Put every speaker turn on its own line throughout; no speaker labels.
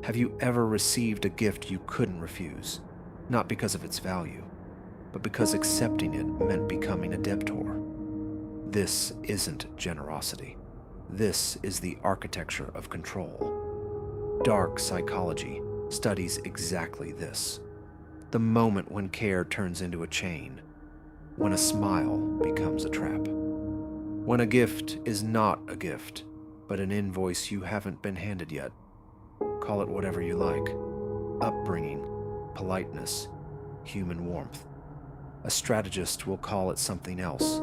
Have you ever received a gift you couldn't refuse, not because of its value, but because accepting it meant becoming a debtor? This isn't generosity. This is the architecture of control. Dark psychology studies exactly this. The moment when care turns into a chain, when a smile becomes a trap, when a gift is not a gift, but an invoice you haven't been handed yet. Call it whatever you like. Upbringing, politeness, human warmth. A strategist will call it something else.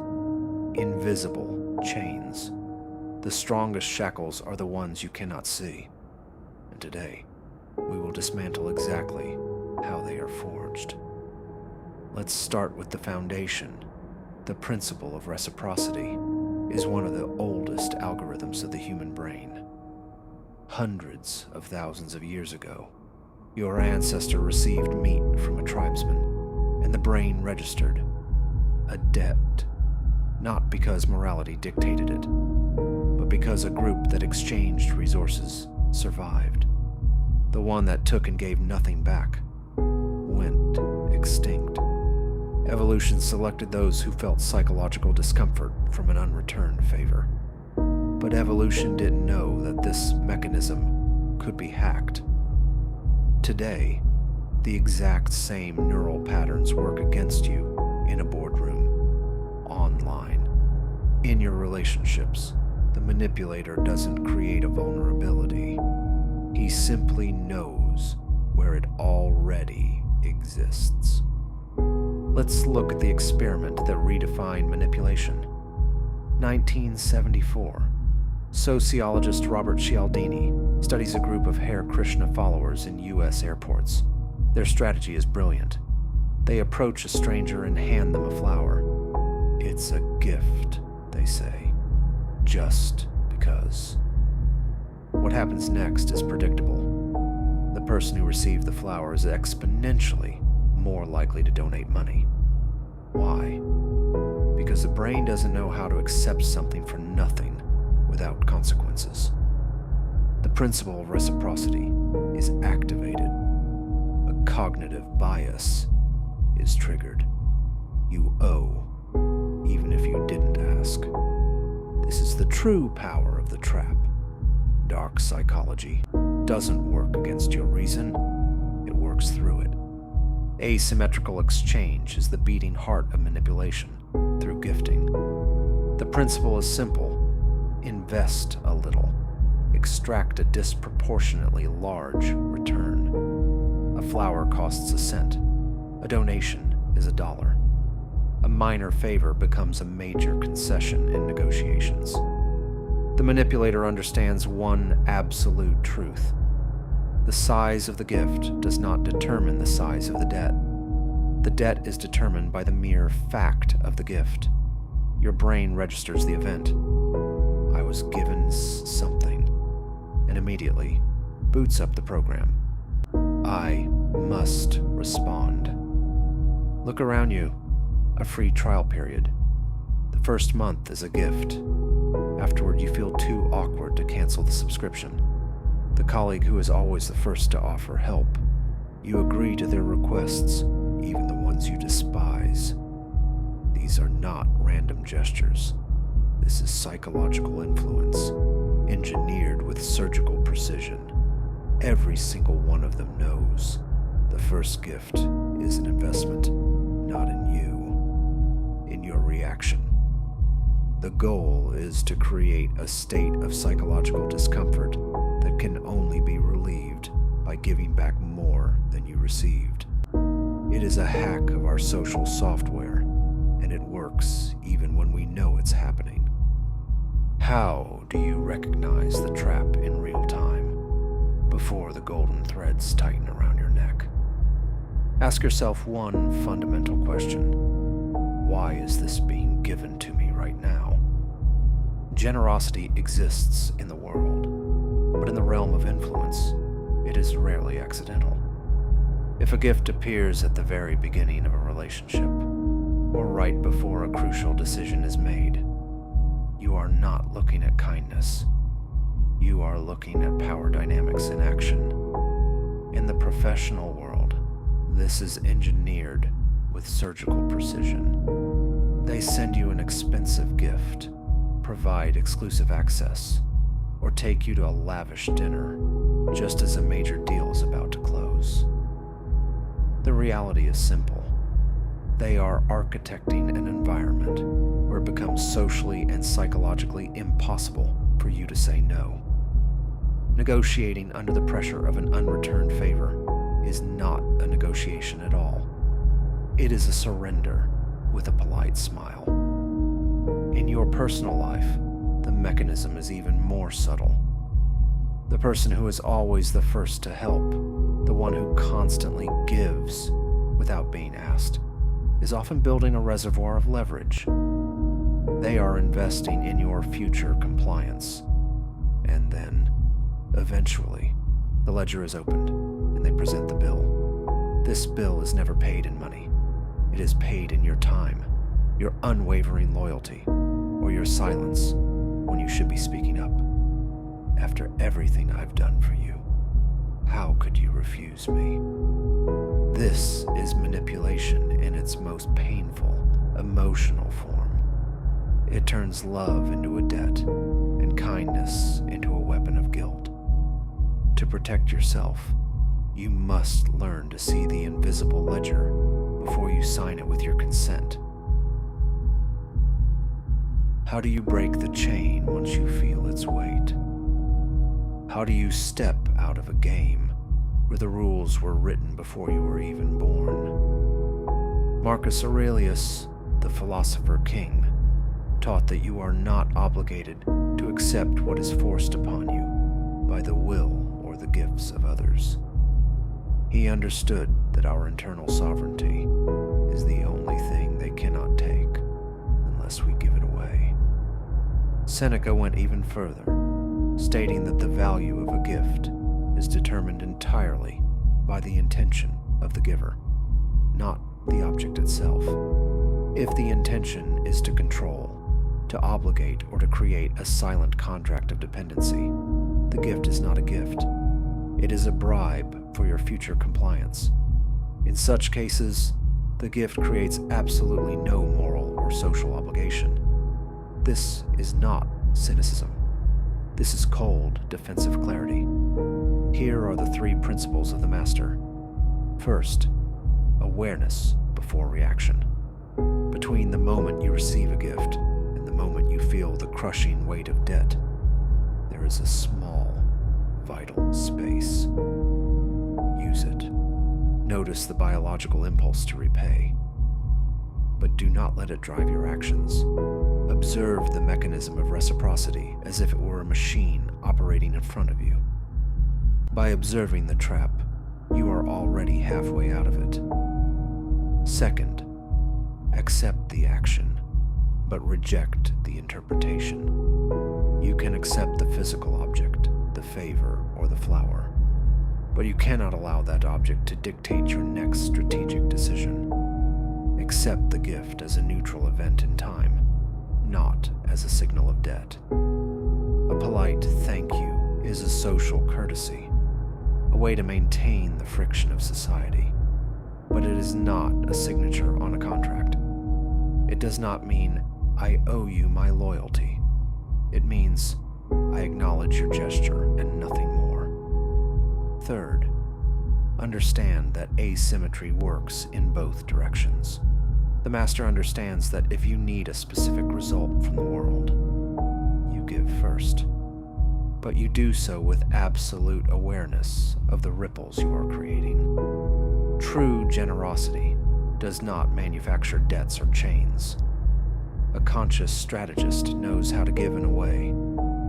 Invisible chains. The strongest shackles are the ones you cannot see. And today, we will dismantle exactly how they are forged. Let's start with the foundation. The principle of reciprocity is one of the oldest algorithms of the human brain. Hundreds of thousands of years ago, your ancestor received meat from a tribesman, and the brain registered a debt, not because morality dictated it, but because a group that exchanged resources survived. The one that took and gave nothing back went extinct. Evolution selected those who felt psychological discomfort from an unreturned favor. But evolution didn't know that this mechanism could be hacked. Today, the exact same neural patterns work against you in a boardroom, online, in your relationships. The manipulator doesn't create a vulnerability. He simply knows where it already exists. Let's look at the experiment that redefined manipulation. 1974. Sociologist Robert Cialdini studies a group of Hare Krishna followers in U.S. airports. Their strategy is brilliant. They approach a stranger and hand them a flower. It's a gift, they say, just because. What happens next is predictable. The person who received the flower is exponentially more likely to donate money. Why? Because the brain doesn't know how to accept something for nothing without consequences. The principle of reciprocity is activated. A cognitive bias is triggered. You owe, even if you didn't ask. This is the true power of the trap. Dark psychology doesn't work against your reason, it works through it. Asymmetrical exchange is the beating heart of manipulation through gifting. The principle is simple. Invest a little. Extract a disproportionately large return. A flower costs a cent. A donation is $1. A minor favor becomes a major concession in negotiations. The manipulator understands one absolute truth. The size of the gift does not determine the size of the debt. The debt is determined by the mere fact of the gift. Your brain registers the event. I was given something, and immediately boots up the program. I must respond. Look around you. A free trial period. The first month is a gift. Afterward, you feel too awkward to cancel the subscription. The colleague who is always the first to offer help. You agree to their requests, even the ones you despise. These are not random gestures. This is psychological influence, engineered with surgical precision. Every single one of them knows the first gift is an investment, not in you, in your reaction. The goal is to create a state of psychological discomfort that can only be relieved by giving back more than you received. It is a hack of our social software, and it works even when we know it's happening. How do you recognize the trap in real time, before the golden threads tighten around your neck? Ask yourself one fundamental question. Why is this being given to me right now? Generosity exists in the world, but in the realm of influence, it is rarely accidental. If a gift appears at the very beginning of a relationship, or right before a crucial decision is made, you are not looking at kindness. You are looking at power dynamics in action. In the professional world, this is engineered with surgical precision. They send you an expensive gift, provide exclusive access, or take you to a lavish dinner just as a major deal is about to close. The reality is simple. They are architecting an environment where it becomes socially and psychologically impossible for you to say no. Negotiating under the pressure of an unreturned favor is not a negotiation at all. It is a surrender with a polite smile. In your personal life, the mechanism is even more subtle. The person who is always the first to help, the one who constantly gives without being asked, is often building a reservoir of leverage. They are investing in your future compliance. And then, eventually, the ledger is opened and they present the bill. This bill is never paid in money. It is paid in your time, your unwavering loyalty, or your silence when you should be speaking up. After everything I've done for you, how could you refuse me? This is manipulation in its most painful, emotional form. It turns love into a debt and kindness into a weapon of guilt. To protect yourself, you must learn to see the invisible ledger before you sign it with your consent. How do you break the chain once you feel its weight? How do you step out of a game where the rules were written before you were even born? Marcus Aurelius, the philosopher king, taught that you are not obligated to accept what is forced upon you by the will or the gifts of others. He understood that our internal sovereignty is the only thing they cannot take unless we give it away. Seneca went even further, stating that the value of a gift is determined entirely by the intention of the giver, not the object itself. If the intention is to control, to obligate, or to create a silent contract of dependency, the gift is not a gift. It is a bribe for your future compliance. In such cases, the gift creates absolutely no moral or social obligation. This is not cynicism. This is cold, defensive clarity. Here are the three principles of the master. First, awareness before reaction. Between the moment you receive a gift and the moment you feel the crushing weight of debt, there is a small, vital space. Use it. Notice the biological impulse to repay, but do not let it drive your actions. Observe the mechanism of reciprocity as if it were a machine operating in front of you. By observing the trap, you are already halfway out of it. Second, accept the action, but reject the interpretation. You can accept the physical object, the favor, or the flower, but you cannot allow that object to dictate your next strategic decision. Accept the gift as a neutral event in time, not as a signal of debt. A polite thank you is a social courtesy, a way to maintain the friction of society, but it is not a signature on a contract. It does not mean, I owe you my loyalty. It means, I acknowledge your gesture and nothing more. Third, understand that asymmetry works in both directions. The master understands that if you need a specific result from the world, you give first. But you do so with absolute awareness of the ripples you are creating. True generosity does not manufacture debts or chains. A conscious strategist knows how to give in a way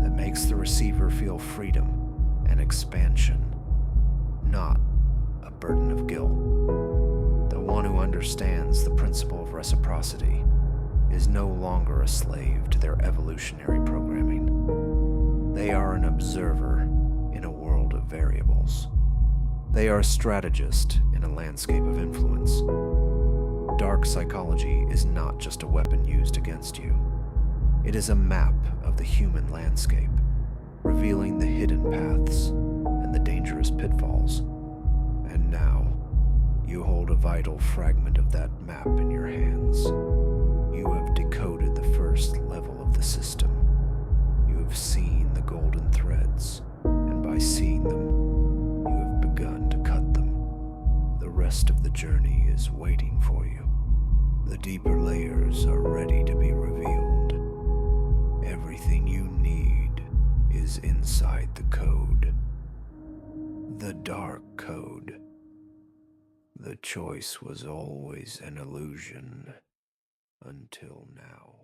that makes the receiver feel freedom and expansion, not a burden of guilt. The one who understands the principle of reciprocity is no longer a slave to their evolutionary programming. They are an observer in a world of variables. They are a strategist in a landscape of influence. Dark psychology is not just a weapon used against you. It is a map of the human landscape, revealing the hidden paths and the dangerous pitfalls. And now, you hold a vital fragment of that map in your hands. You have decoded the first level of the system. You have seen the golden threads, and by seeing them, you have begun to cut them. The rest of the journey is waiting for you. The deeper layers are ready to be revealed. Everything you need is inside the code. The dark code. The choice was always an illusion until now.